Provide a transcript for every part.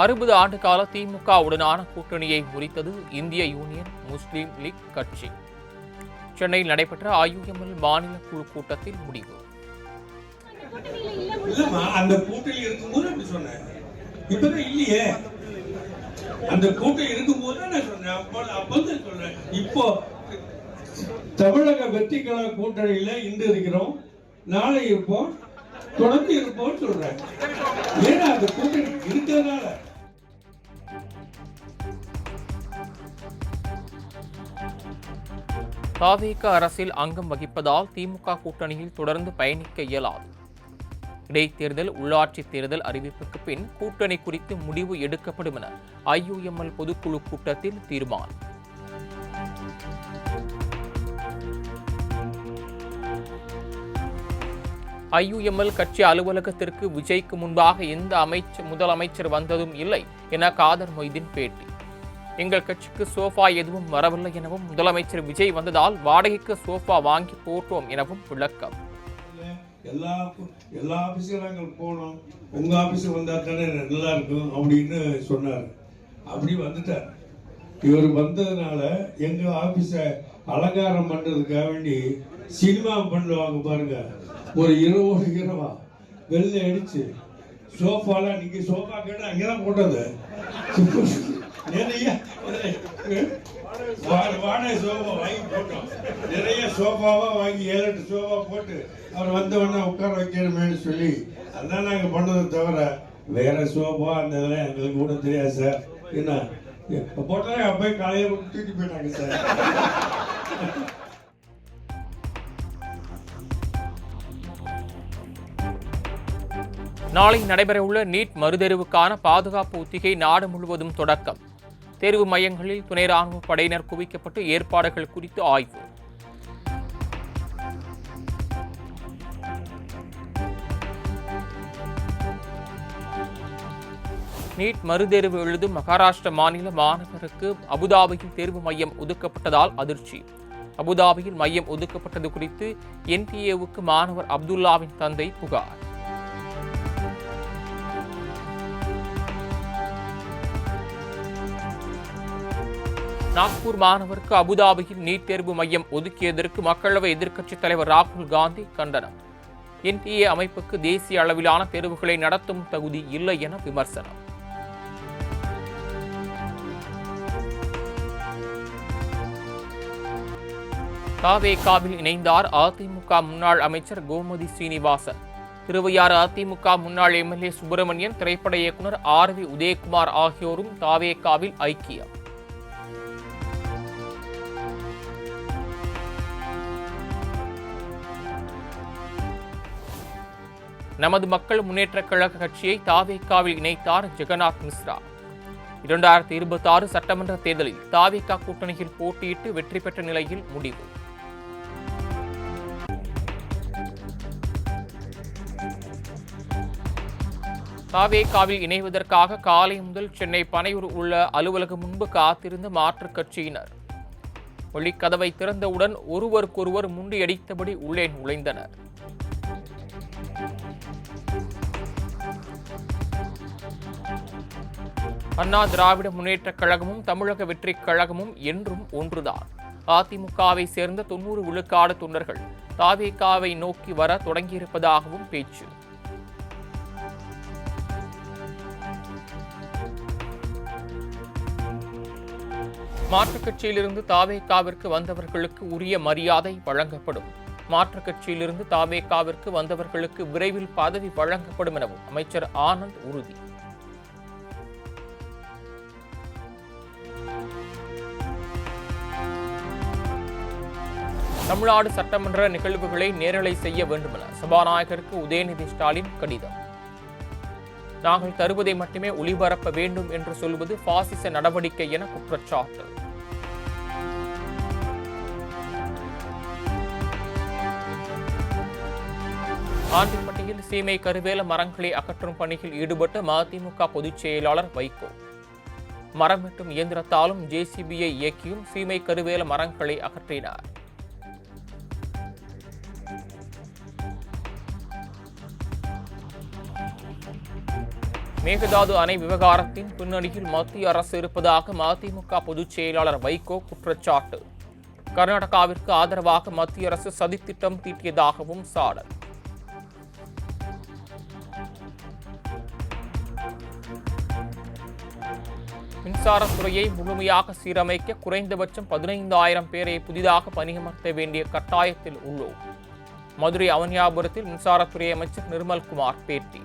60 ஆண்டு கால திமுகவுடனான கூட்டணியை முறித்தது இந்திய யூனியன் முஸ்லீம் லீக் கட்சி. சென்னையில் நடைபெற்ற IUML மாநில குழு கூட்டத்தில் முடிவு. அந்த கூட்டணி இருக்கும்போது அப்படி சொன்னேன். இப்பதான் இல்லையே. அந்த கூட்டணி இருக்கும்போது நான் சொன்னேன். அப்பதான் சொல்றேன். இப்போ தமிழக வெற்றி கழக கூட்டணியில இன்று இருக்கிறோம், நாளை இருப்போம், தொடர்ந்து இருப்போம் சொல்றேன். ஏன்னா அந்த கூட்டணி இருக்கிறதுனால. தாவேக அரசில் அங்கம் வகிப்பதால் திமுக கூட்டணியில் தொடர்ந்து பயணிக்க இயலாது. இடைத்தேர்தல், உள்ளாட்சி தேர்தல் அறிவிப்புக்கு பின் கூட்டணி குறித்து முடிவு எடுக்கப்படும் என IUML பொதுக்குழு கூட்டத்தில் தீர்மானம். IUML கட்சி அலுவலகத்திற்கு விஜய்க்கு முன்பாக எந்த முதலமைச்சர் வந்ததும் இல்லை என காதர் மொய்தீன் பேட்டி. எங்கள் கட்சிக்கு சோஃபா எதுவும் வரவில்லை எனவும், முதலமைச்சர் விஜய் வந்ததால் வாடகைக்கு சோஃபா வாங்கி போட்டோம் எனவும் விளக்கம். எல்லா ஆபீஸும் நாங்கள் போனோம், உங்க ஆபீஸுக்கு வந்தா தானே நல்லா இருக்கும் அப்படின்னு சொன்னார். அப்படி வந்துட்டார். இவர் வந்ததுனால எங்க ஆபீஸ அலங்காரம் பண்றதுக்காக வேண்டி சினிமா பண்ணுவாங்க பாருங்க, ஒரு இரவா வெள்ளை அடிச்சு சோஃபாலாம், நீங்க சோஃபா கேட்டு அங்கதான் போட்டது. நிறைய வாடகை சோஃபா வாங்கி போட்டோம். நிறைய சோஃபாவா வாங்கி 7-8 சோஃபா போட்டு அவர் வந்தவொடனே உட்கார வைக்கணுமேனு சொல்லி அதான் நாங்கள் பண்ணதை தவிர வேற சோஃபா அந்த இதெல்லாம் எங்களுக்கு கூட தெரியாது சார். என்ன போட்டாலே அப்போ காலையில் தூக்கிட்டு போயிட்டாங்க சார். நாளை நடைபெறவுள்ள நீட் மறுதேர்வுக்கான பாதுகாப்பு ஒத்திகை நாடு முழுவதும் தொடக்கம். தேர்வு மையங்களில் துணை ராணுவ படையினர் குவிக்கப்பட்டு ஏற்பாடுகள் குறித்து ஆய்வு. நீட் மறுதேர்வு எழுதும் மகாராஷ்டிர மாநில மாணவருக்கு அபுதாபியில் தேர்வு மையம் ஒதுக்கப்பட்டதால் அதிர்ச்சி. அபுதாபியில் மையம் ஒதுக்கப்பட்டது குறித்து NTA-வுக்கு மாணவர் அப்துல்லாவின் தந்தை புகார். நாக்பூர் மாணவருக்கு அபுதாபியில் நீட் தேர்வு மையம் ஒதுக்கியதற்கு மக்களவை எதிர்க்கட்சித் தலைவர் ராகுல் காந்தி கண்டனம். NTA அமைப்புக்கு தேசிய அளவிலான தேர்வுகளை நடத்தும் தகுதி இல்லை என விமர்சனம். தாவேகாவில் இணைந்தார் அதிமுக முன்னாள் அமைச்சர் கோமதி சீனிவாசன். திருவையாறு அதிமுக முன்னாள் MLA சுப்பிரமணியன், திரைப்பட இயக்குனர் RV உதயகுமார் ஆகியோரும் தாவேகாவில் ஐக்கியம். நமது மக்கள் முன்னேற்ற கழக கட்சியை தாவேகாவில் இணைத்தார் ஜெகநாத் மிஸ்ரா. 2026 சட்டமன்ற தேர்தலில் தாவேகா கூட்டணியில் போட்டியிட்டு வெற்றி பெற்ற நிலையில் முடிவு. தாவேகாவில் இணைவதற்காக காலை முதல் சென்னை பனையூர் உள்ள அலுவலகம் முன்பு காத்திருந்த மாற்றுக் கட்சியினர் ஒளிக்கதவை திறந்தவுடன் ஒருவருக்கொருவர் முண்டியடித்தபடி உள்ளே நுழைந்தனர். அண்ணா திராவிட முன்னேற்ற கழகமும் தமிழக வெற்றி கழகமும் என்றும் ஒன்றுதான். அதிமுகவை சேர்ந்த 90 விழுக்காடு தொண்டர்கள் தாவேகாவை நோக்கி வர தொடங்கியிருப்பதாகவும் பேச்சு. மாற்றுக் கட்சியிலிருந்து தாவேகாவிற்கு வந்தவர்களுக்கு உரிய மரியாதை வழங்கப்படும். மாற்றுக் கட்சியிலிருந்து தாவேகாவிற்கு வந்தவர்களுக்கு விரைவில் பதவி வழங்கப்படும் எனவும் அமைச்சர் ஆனந்த் உறுதி. தமிழ்நாடு சட்டமன்ற நிகழ்வுகளை நேரலை செய்ய வேண்டுமென சபாநாயகருக்கு உதயநிதி ஸ்டாலின் கடிதம். நாங்கள் தருவதை மட்டுமே ஒளிபரப்ப வேண்டும் என்று சொல்வது பாசிச நடவடிக்கை என குற்றச்சாட்டு. ஆண்டிப்பட்டியில் சீமை கருவேல மரங்களை அகற்றும் பணியில் ஈடுபட்ட மதிமுக பொதுச் செயலாளர் வைகோ. மரம் வெட்டும் இயந்திரத்தாலும் JCB-யை இயக்கியும் சீமை கருவேல மரங்களை அகற்றினார். மேகதாது அணை விவகாரத்தின் பின்னணியில் மத்திய அரசு இருப்பதாக மதிமுக பொதுச் செயலாளர் வைகோ குற்றச்சாட்டு. கர்நாடகாவிற்கு ஆதரவாக மத்திய அரசு சதித்திட்டம் தீட்டியதாகவும் சாடல். மின்சாரத்துறையை முழுமையாக சீரமைக்க குறைந்தபட்சம் 15,000 பேரை புதிதாக பணியமர்த்த வேண்டிய கட்டாயத்தில் உள்ளோம். மதுரை அவனியாபுரத்தில் மின்சாரத்துறை அமைச்சர் நிர்மல்குமார் பேட்டி.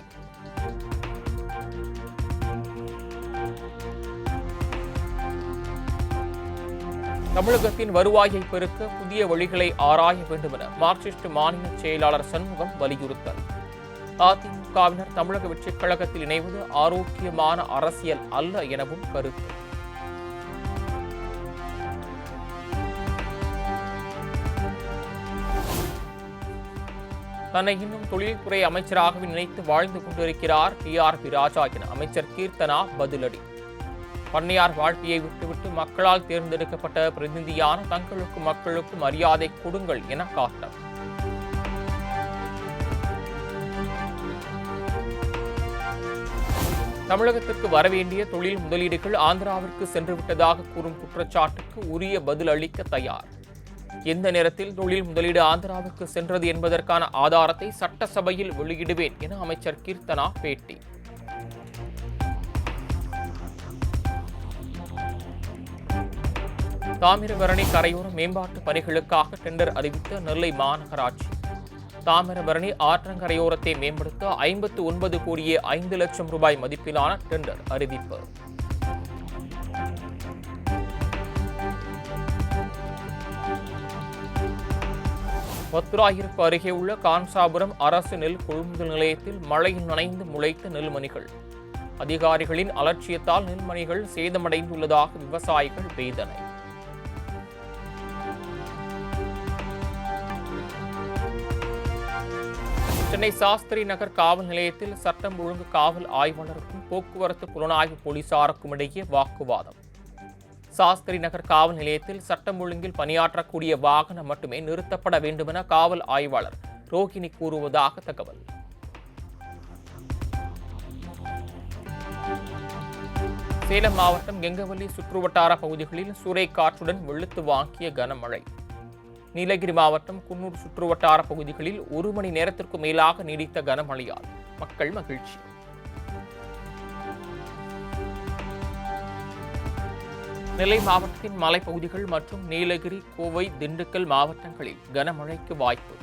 தமிழகத்தின் வருவாயை பெருக்க புதிய வழிகளை ஆராய வேண்டும் என மார்க்சிஸ்ட் மாநில செயலாளர் சண்முகம் வலியுறுத்தல். அதிமுகவினர் தமிழக வெற்றிக் கழகத்தில் இணைவது ஆரோக்கியமான அரசியல் அல்ல எனவும் கருத்து. தன்னை இன்னும் தொழில்துறை அமைச்சராகவே நினைத்து வாழ்ந்து கொண்டிருக்கிறார் டிஆர்பி ராஜா என அமைச்சர் கீர்த்தனா பதிலடி. பண்ணையார் வாழ்க்கையை விட்டுவிட்டு மக்களால் தேர்ந்தெடுக்கப்பட்ட பிரதிநிதியான தங்களுக்கும் மக்களுக்கும் மரியாதை கொடுங்கள் என காட்டம். தமிழகத்திற்கு வரவேண்டிய தொழில் முதலீடுகள் ஆந்திராவிற்கு சென்றுவிட்டதாக கூறும் குற்றச்சாட்டுக்கு உரிய பதில் அளிக்க தயார். எந்த நேரத்தில் தொழில் முதலீடு ஆந்திராவுக்கு சென்றது என்பதற்கான ஆதாரத்தை சட்டசபையில் வெளியிடுவேன் என அமைச்சர் கீர்த்தனா பேட்டி. தாமிரபரணி கரையோர மேம்பாட்டு பணிகளுக்காக டெண்டர் அறிவித்த நெல்லை மாநகராட்சி. தாமிரபரணி ஆற்றங்கரையோரத்தை மேம்படுத்த 59 கோடியே 5 லட்சம் ரூபாய் மதிப்பிலான டெண்டர் அறிவிப்பு. பத்துராயிருக்கு அருகே உள்ள கான்சாபுரம் அரசு நெல் கொள்முதல் நிலையத்தில் மழையில் நனைந்து முளைத்த நெல்மணிகள். அதிகாரிகளின் அலட்சியத்தால் நெல்மணிகள் சேதமடைந்துள்ளதாக விவசாயிகள் வேதனை. சென்னை சாஸ்திரி நகர் காவல் நிலையத்தில் சட்டம் ஒழுங்கு காவல் ஆய்வாளருக்கும் போக்குவரத்து புலனாய்வு போலீசாருக்கும் இடையே வாக்குவாதம். சாஸ்திரி நகர் காவல் நிலையத்தில் சட்டம் ஒழுங்கில் பணியாற்றக்கூடிய வாகனம் மட்டுமே நிறுத்தப்பட வேண்டுமென காவல் ஆய்வாளர் ரோஹிணி கூறுவதாக தகவல். சேலம் மாவட்டம் கெங்கவல்லி சுற்றுவட்டார பகுதிகளில் சூறை காற்றுடன் வெளுத்து வாங்கிய கனமழை. நீலகிரி மாவட்டம் குன்னூர் சுற்றுவட்டார பகுதிகளில் 1 மணி நேரத்திற்கு மேலாக நீடித்த கனமழையால் மக்கள் மகிழ்ச்சி. நெல்லை மாவட்டத்தின் மலைப்பகுதிகள் மற்றும் நீலகிரி, கோவை, திண்டுக்கல் மாவட்டங்களில் கனமழைக்கு வாய்ப்பு.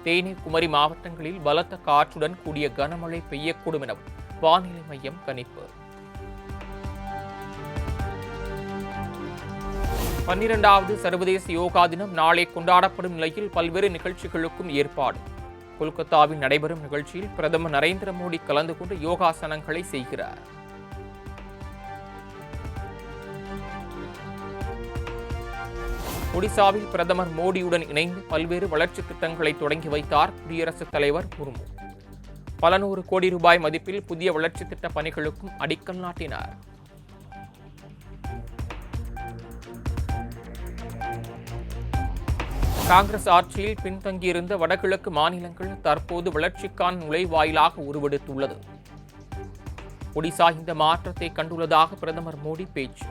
தேனி, குமரி மாவட்டங்களில் பலத்த காற்றுடன் கூடிய கனமழை பெய்யக்கூடும் என வானிலை மையம் கணிப்பு. 12வது சர்வதேச யோகா தினம் நாளை கொண்டாடப்படும் நிலையில் பல்வேறு நிகழ்ச்சிகளுக்கும் ஏற்பாடு. கொல்கத்தாவில் நடைபெறும் நிகழ்ச்சியில் பிரதமர் நரேந்திர மோடி கலந்து கொண்டு யோகாசனங்களை செய்கிறார். ஒடிசாவில் பிரதமர் மோடியுடன் இணைந்து பல்வேறு வளர்ச்சித் திட்டங்களை தொடங்கி வைத்தார் குடியரசுத் தலைவர் முர்மு. பல 100 கோடி ரூபாய் மதிப்பில் புதிய வளர்ச்சித் திட்ட பணிகளுக்கும் அடிக்கல் நாட்டினார். காங்கிரஸ் ஆட்சியில் பின்தங்கியிருந்த வடகிழக்கு மாநிலங்கள் தற்போது வளர்ச்சிக்கான நுழைவாயிலாக உருவெடுத்துள்ளது. ஒடிசா இந்த மாற்றத்தை கண்டுள்ளதாக பிரதமர் மோடி பேச்சு.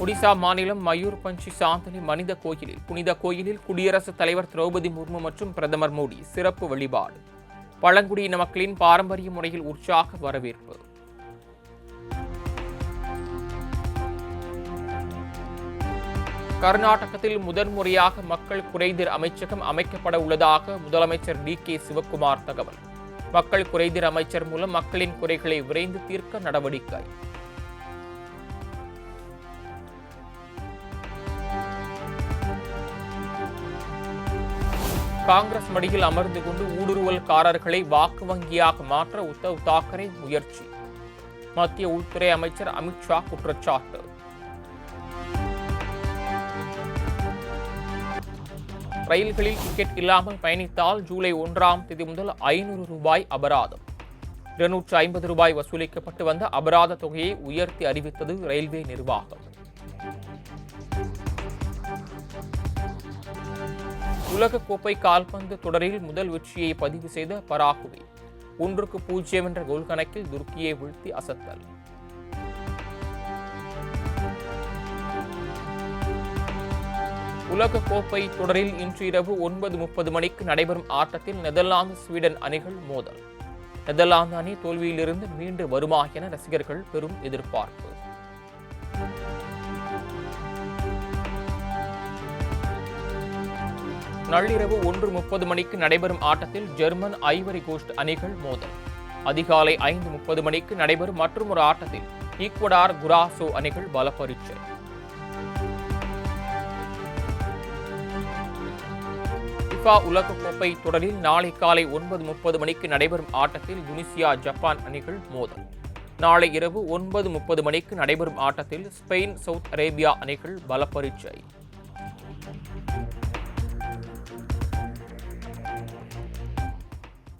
ஒடிசா மாநிலம் மயூர்பஞ்சி சாந்தலி மனித கோயிலில் புனித கோயிலில் குடியரசுத் தலைவர் திரௌபதி முர்மு மற்றும் பிரதமர் மோடி சிறப்பு வழிபாடு. பழங்குடியின மக்களின் பாரம்பரிய முறையில் உற்சாக வரவேற்பு. கர்நாடகத்தில் முதன்முறையாக மக்கள் குறைதீர் அமைச்சகம் அமைக்கப்பட உள்ளதாக முதலமைச்சர் டி.கே. சிவக்குமார் தகவல். மக்கள் குறைதீர் அமைச்சர் மூலம் மக்களின் குறைகளை விரைந்து தீர்க்க நடவடிக்கை. காங்கிரஸ் மடியில் அமர்ந்து கொண்டு ஊடுருவல்காரர்களை வாக்கு வங்கியாக மாற்ற உத்தவ் தாக்கரே முயற்சி. மத்திய உள்துறை அமைச்சர் அமித்ஷா குற்றச்சாட்டு. ரயில்களில் டிக்கெட் இல்லாமல் பயணித்தால் ஜூலை 1ஆம் தேதி முதல் 500 ரூபாய் அபராதம். 250 ரூபாய் வசூலிக்கப்பட்டு வந்த அபராத தொகையை உயர்த்தி அறிவித்தது ரயில்வே நிர்வாகம். உலகக்கோப்பை கால்பந்து தொடரில் முதல் வெற்றியை பதிவு செய்த பராகுவே 1-0 என்ற கோல் கணக்கில் துருக்கியை வீழ்த்தி அசத்தல். உலகக்கோப்பை தொடரில் இன்று இரவு 9:30 மணிக்கு நடைபெறும் ஆட்டத்தில் நெதர்லாந்து ஸ்வீடன் அணிகள் மோதல். நெதர்லாந்து அணி தோல்வியிலிருந்து மீண்டு வருமா என ரசிகர்கள் பெரும் எதிர்பார்ப்பு. நள்ளிரவு 1:30 மணிக்கு நடைபெறும் ஆட்டத்தில் ஜெர்மன் ஐவரி கோஸ்ட் அணிகள் மோதல். அதிகாலை 5:30 மணிக்கு நடைபெறும் மற்றொரு ஆட்டத்தில் ஈக்வடார் குராசோ அணிகள் பலப்பரீட்சை. ஃபிஃபா உலகக்கோப்பை தொடரில் நாளை காலை 9:30 மணிக்கு நடைபெறும் ஆட்டத்தில் துனிசியா ஜப்பான் அணிகள் மோதல். நாளை இரவு 9:30 மணிக்கு நடைபெறும் ஆட்டத்தில் ஸ்பெயின் சவுத் அரேபியா அணிகள் பலப்பரீட்சை.